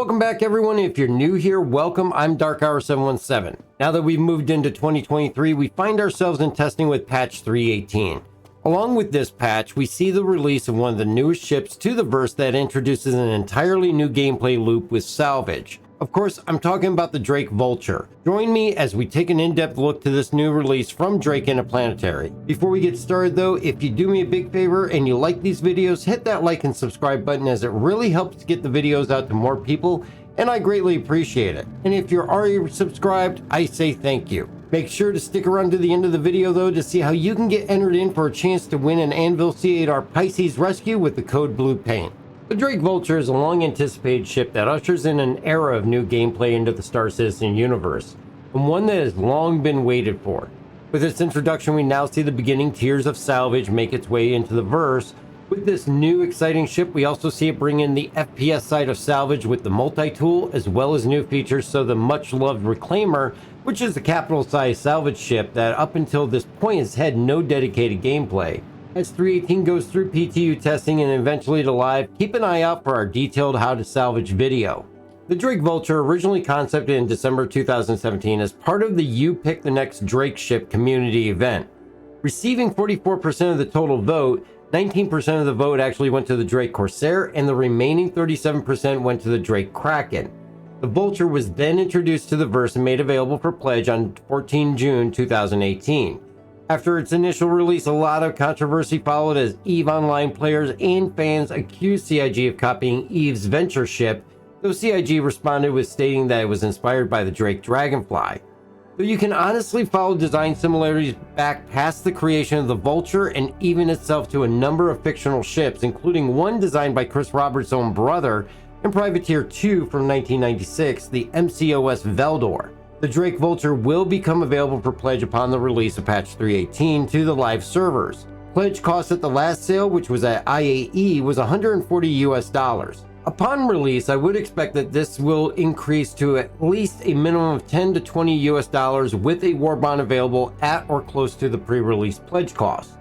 Welcome back, everyone. If you're new here, welcome. I'm DarkHour717. Now that we've moved into 2023, we find ourselves in testing with patch 318. Along with this patch, we see the release of one of the newest ships to the verse that introduces an entirely new gameplay loop with Salvage. Of course, I'm talking about the Drake Vulture. Join me as we take an in-depth look to this new release from Drake Interplanetary. Before we get started though, if you do me a big favor and you like these videos, hit that like and subscribe button as it really helps get the videos out to more people, and I greatly appreciate it. And if you're already subscribed, I say thank you. Make sure to stick around to the end of the video though to see how you can get entered in for a chance to win an Anvil C8R Pisces Rescue with the code BLUEPAINT. The Drake Vulture is a long-anticipated ship that ushers in an era of new gameplay into the Star Citizen universe, and one that has long been waited for. With its introduction, we now see the beginning tiers of Salvage make its way into the verse. With this new exciting ship, we also see it bring in the FPS side of Salvage with the multi-tool, as well as new features, so the much-loved Reclaimer, which is a capital-sized salvage ship that up until this point has had no dedicated gameplay. As 318 goes through PTU testing and eventually to live, keep an eye out for our detailed how to salvage video. The Drake Vulture originally concepted in December 2017 as part of the You Pick the Next Drake Ship community event. Receiving 44% of the total vote, 19% of the vote actually went to the Drake Corsair and the remaining 37% went to the Drake Kraken. The Vulture was then introduced to the verse and made available for pledge on 14 June 2018. After its initial release, a lot of controversy followed as EVE Online players and fans accused CIG of copying EVE's Venture ship, though CIG responded with stating that it was inspired by the Drake Dragonfly. Though you can honestly follow design similarities back past the creation of the Vulture and even itself to a number of fictional ships, including one designed by Chris Roberts' own brother and Privateer 2 from 1996, the MCOS Veldor. The Drake Vulture will become available for pledge upon the release of patch 318 to the live servers. Pledge cost at the last sale, which was at IAE, was $140 US. Upon release, I would expect that this will increase to at least a minimum of $10 to $20 US with a war bond available at or close to the pre-release pledge cost.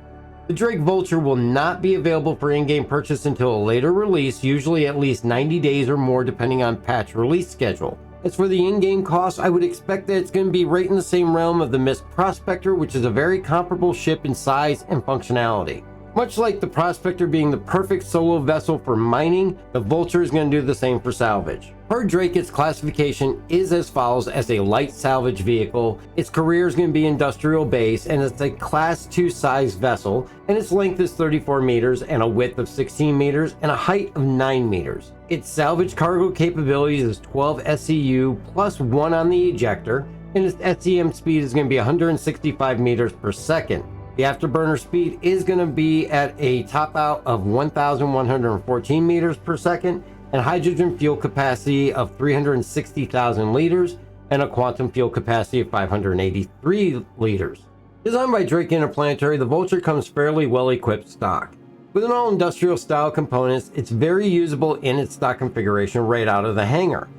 The Drake Vulture will not be available for in-game purchase until a later release, usually at least 90 days or more depending on patch release schedule. As for the in-game cost, I would expect that it's going to be right in the same realm of the Mist Prospector, which is a very comparable ship in size and functionality. Much like the Prospector being the perfect solo vessel for mining, the Vulture is going to do the same for salvage. Per Drake, its classification is as follows: as a light salvage vehicle, its career is going to be industrial base, and it's a class 2 size vessel, and its length is 34 meters and a width of 16 meters and a height of 9 meters. Its salvage cargo capabilities is 12 SCU plus 1 on the ejector, and its SEM speed is going to be 165 meters per second. The afterburner speed is going to be at a top out of 1,114 meters per second, and hydrogen fuel capacity of 360,000 liters, and a quantum fuel capacity of 583 liters. Designed by Drake Interplanetary, the Vulture comes fairly well equipped stock. With an all industrial style components, it's very usable in its stock configuration right out of the hangar.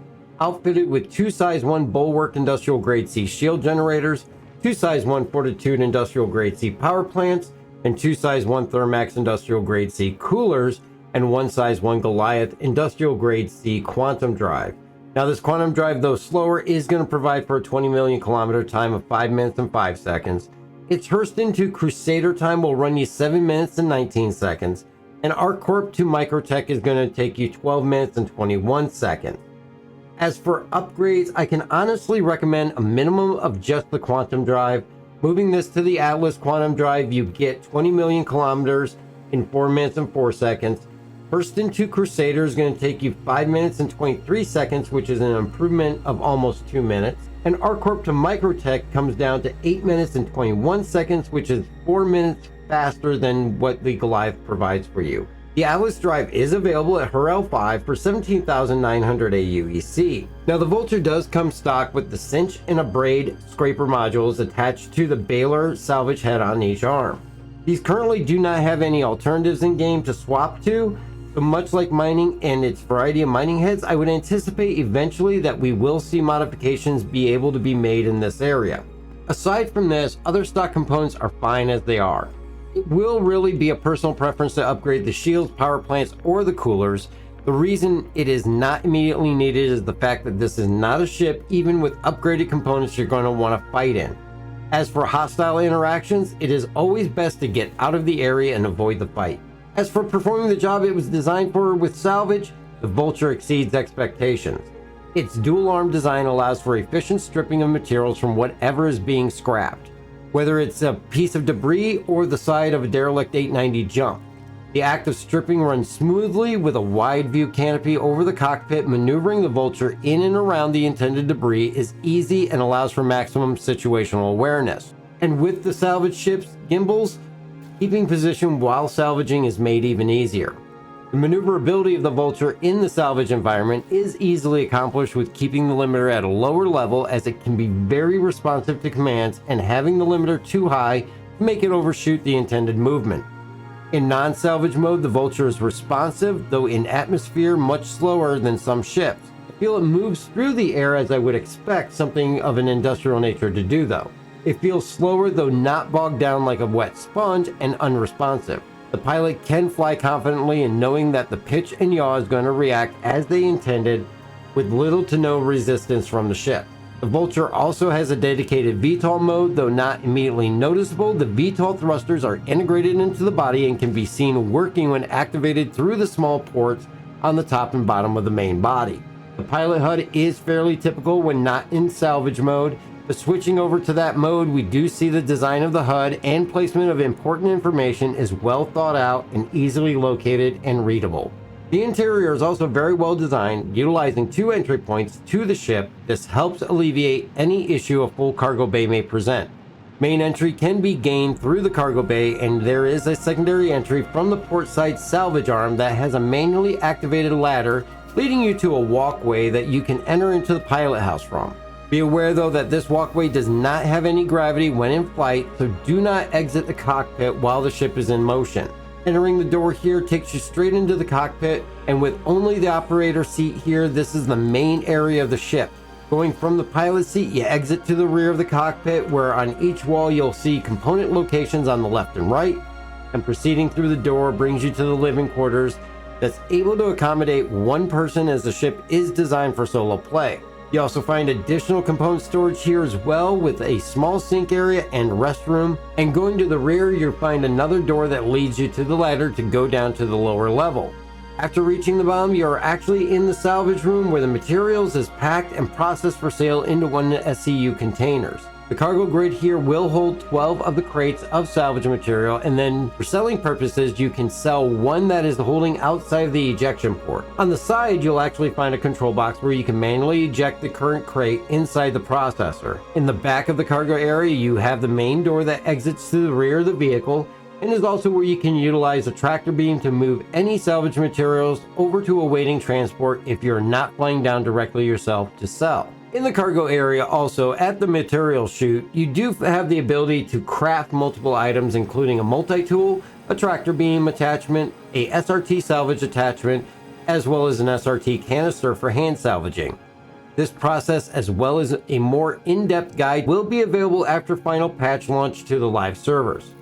Outfitted with 2 size 1 Bulwark industrial grade C shield generators, 2 size 1 Fortitude industrial grade C power plants, and 2 size 1 Thermax industrial grade C coolers, and 1 size 1 Goliath industrial grade C quantum drive. Now this quantum drive, though slower, is going to provide for a 20 million kilometer time of 5 minutes and 5 seconds. Its Hurston to Crusader time will run you 7 minutes and 19 seconds, and ArcCorp to Microtech is going to take you 12 minutes and 21 seconds. As for upgrades, I can honestly recommend a minimum of just the quantum drive. Moving this to the Atlas quantum drive, you get 20 million kilometers in 4 minutes and 4 seconds. Hurston to Crusader is going to take you 5 minutes and 23 seconds, which is an improvement of almost 2 minutes. And ArcCorp to Microtech comes down to 8 minutes and 21 seconds, which is 4 minutes faster than what the Goliath provides for you. The Atlas drive is available at Hurrell 5 for 17,900 AUEC. Now the Vulture does come stock with the cinch and a braid scraper modules attached to the Baylor salvage head on each arm. These currently do not have any alternatives in game to swap to, so much like mining and its variety of mining heads, I would anticipate eventually that we will see modifications be able to be made in this area. Aside from this, other stock components are fine as they are. It will really be a personal preference to upgrade the shields, power plants, or the coolers. The reason it is not immediately needed is the fact that this is not a ship even with upgraded components you're going to want to fight in. As for hostile interactions, it is always best to get out of the area and avoid the fight. As for performing the job it was designed for with salvage, the Vulture exceeds expectations. Its dual-arm design allows for efficient stripping of materials from whatever is being scrapped, whether it's a piece of debris or the side of a derelict 890 jump. The act of stripping runs smoothly with a wide view canopy over the cockpit. Maneuvering the Vulture in and around the intended debris is easy and allows for maximum situational awareness. And with the salvage ship's gimbals, keeping position while salvaging is made even easier. The maneuverability of the Vulture in the salvage environment is easily accomplished with keeping the limiter at a lower level, as it can be very responsive to commands, and having the limiter too high to make it overshoot the intended movement. In non-salvage mode, the Vulture is responsive, though in atmosphere much slower than some ships. I feel it moves through the air as I would expect something of an industrial nature to do though. It feels slower, though not bogged down like a wet sponge, and unresponsive. The pilot can fly confidently in knowing that the pitch and yaw is going to react as they intended, with little to no resistance from the ship. The Vulture also has a dedicated VTOL mode, though not immediately noticeable. The VTOL thrusters are integrated into the body and can be seen working when activated through the small ports on the top and bottom of the main body. The pilot HUD is fairly typical when not in salvage mode, but switching over to that mode, we do see the design of the HUD and placement of important information is well thought out and easily located and readable. The interior is also very well designed, utilizing 2 entry points to the ship. This helps alleviate any issue a full cargo bay may present. Main entry can be gained through the cargo bay, and there is a secondary entry from the port side salvage arm that has a manually activated ladder leading you to a walkway that you can enter into the pilot house from. Be aware though that this walkway does not have any gravity when in flight, so do not exit the cockpit while the ship is in motion. Entering the door here takes you straight into the cockpit, and with only the operator seat here, this is the main area of the ship. Going from the pilot seat, you exit to the rear of the cockpit, where on each wall you'll see component locations on the left and right, and proceeding through the door brings you to the living quarters that's able to accommodate 1 person, as the ship is designed for solo play. You also find additional component storage here as well, with a small sink area and restroom. And going to the rear, you'll find another door that leads you to the ladder to go down to the lower level. After reaching the bottom, you are actually in the salvage room, where the materials is packed and processed for sale into 1 SCU containers. The cargo grid here will hold 12 of the crates of salvage material, and then for selling purposes, you can sell 1 that is holding outside of the ejection port. On the side, you'll actually find a control box where you can manually eject the current crate inside the processor. In the back of the cargo area, you have the main door that exits to the rear of the vehicle, and is also where you can utilize a tractor beam to move any salvage materials over to awaiting transport if you're not flying down directly yourself to sell. In the cargo area, also at the material chute, you do have the ability to craft multiple items, including a multi-tool, a tractor beam attachment, a SRT salvage attachment, as well as an SRT canister for hand salvaging. This process, as well as a more in-depth guide, will be available after final patch launch to the live servers.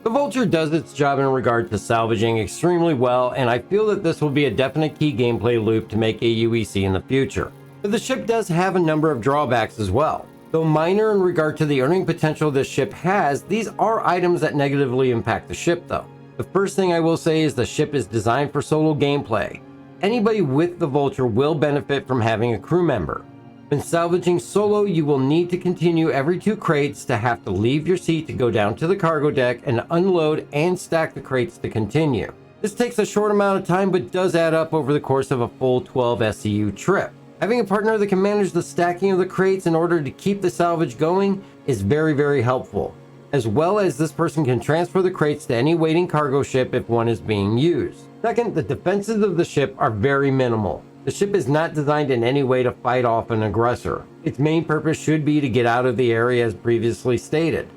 The Vulture does its job in regard to salvaging extremely well, and I feel that this will be a definite key gameplay loop to make a UEC in the future. But the ship does have a number of drawbacks as well. Though minor in regard to the earning potential this ship has, these are items that negatively impact the ship though. The first thing I will say is the ship is designed for solo gameplay. Anybody with the Vulture will benefit from having a crew member. When salvaging solo, you will need to continue every 2 crates to have to leave your seat to go down to the cargo deck and unload and stack the crates to continue. This takes a short amount of time, but does add up over the course of a full 12 SCU trip. Having a partner that can manage the stacking of the crates in order to keep the salvage going is very helpful, as well as this person can transfer the crates to any waiting cargo ship if one is being used. Second, the defenses of the ship are very minimal. The ship is not designed in any way to fight off an aggressor. Its main purpose should be to get out of the area as previously stated.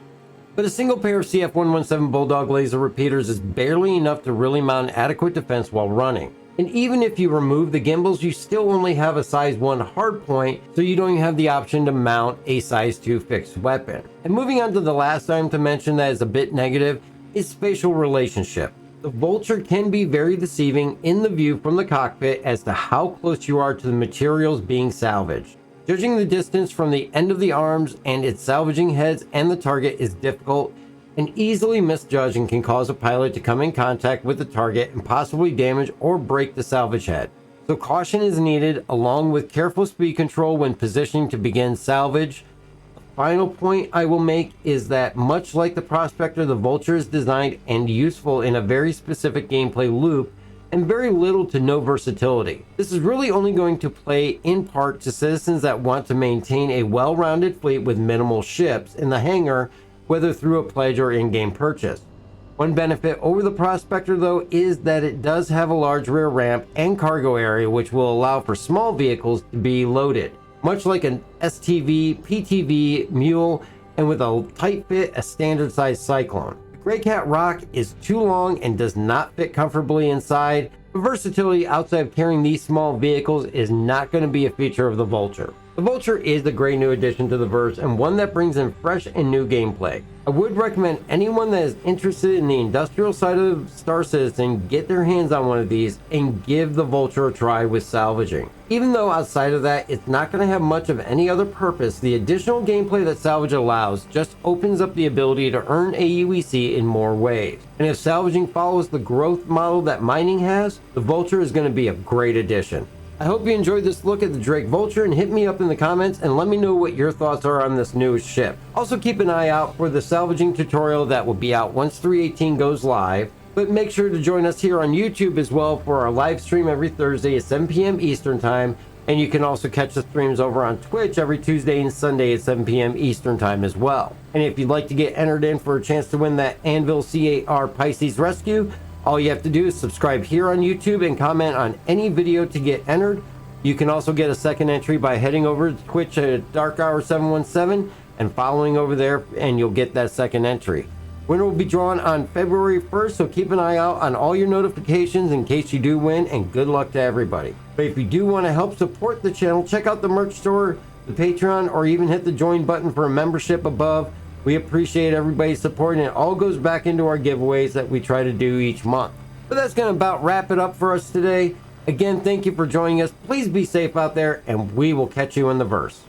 But a single pair of CF117 Bulldog laser repeaters is barely enough to really mount adequate defense while running. And even if you remove the gimbals, you still only have a size 1 hardpoint, so you don't have the option to mount a size 2 fixed weapon. And moving on to the last item to mention that is a bit negative is spatial relationship. The Vulture can be very deceiving in the view from the cockpit as to how close you are to the materials being salvaged. Judging the distance from the end of the arms and its salvaging heads and the target is difficult and easily misjudged and can cause a pilot to come in contact with the target and possibly damage or break the salvage head. So caution is needed along with careful speed control when positioning to begin salvage. Final point I will make is that much like the Prospector, the Vulture is designed and useful in a very specific gameplay loop and very little to no versatility. This is really only going to play in part to citizens that want to maintain a well-rounded fleet with minimal ships in the hangar, whether through a pledge or in-game purchase. One benefit over the Prospector though is that it does have a large rear ramp and cargo area which will allow for small vehicles to be loaded. Much like an STV, PTV, Mule, and with a tight fit, a standard size Cyclone. The Grey Cat Rock is too long and does not fit comfortably inside. The versatility outside of carrying these small vehicles is not going to be a feature of the Vulture. The Vulture is a great new addition to the verse and one that brings in fresh and new gameplay. I would recommend anyone that is interested in the industrial side of Star Citizen get their hands on one of these and give the Vulture a try with salvaging. Even though outside of that it's not going to have much of any other purpose, the additional gameplay that salvage allows just opens up the ability to earn AUEC in more ways. And if salvaging follows the growth model that mining has, the Vulture is going to be a great addition. I hope you enjoyed this look at the Drake Vulture and hit me up in the comments and let me know what your thoughts are on this newest ship. Also keep an eye out for the salvaging tutorial that will be out once 3.18 goes live, but make sure to join us here on YouTube as well for our live stream every Thursday at 7 p.m. Eastern Time, and you can also catch the streams over on Twitch every Tuesday and Sunday at 7 p.m. Eastern Time as well. And if you'd like to get entered in for a chance to win that Anvil CAR Pisces Rescue, all you have to do is subscribe here on YouTube and comment on any video to get entered. You can also get a second entry by heading over to Twitch at DarkHour717 and following over there, and you'll get that second entry. Winner will be drawn on February 1st, so keep an eye out on all your notifications in case you do win, and good luck to everybody. But if you do want to help support the channel, check out the merch store, the Patreon, or even hit the join button for a membership above. We appreciate everybody's support, and it all goes back into our giveaways that we try to do each month. But that's going to about wrap it up for us today. Again, thank you for joining us. Please be safe out there, and we will catch you in the verse.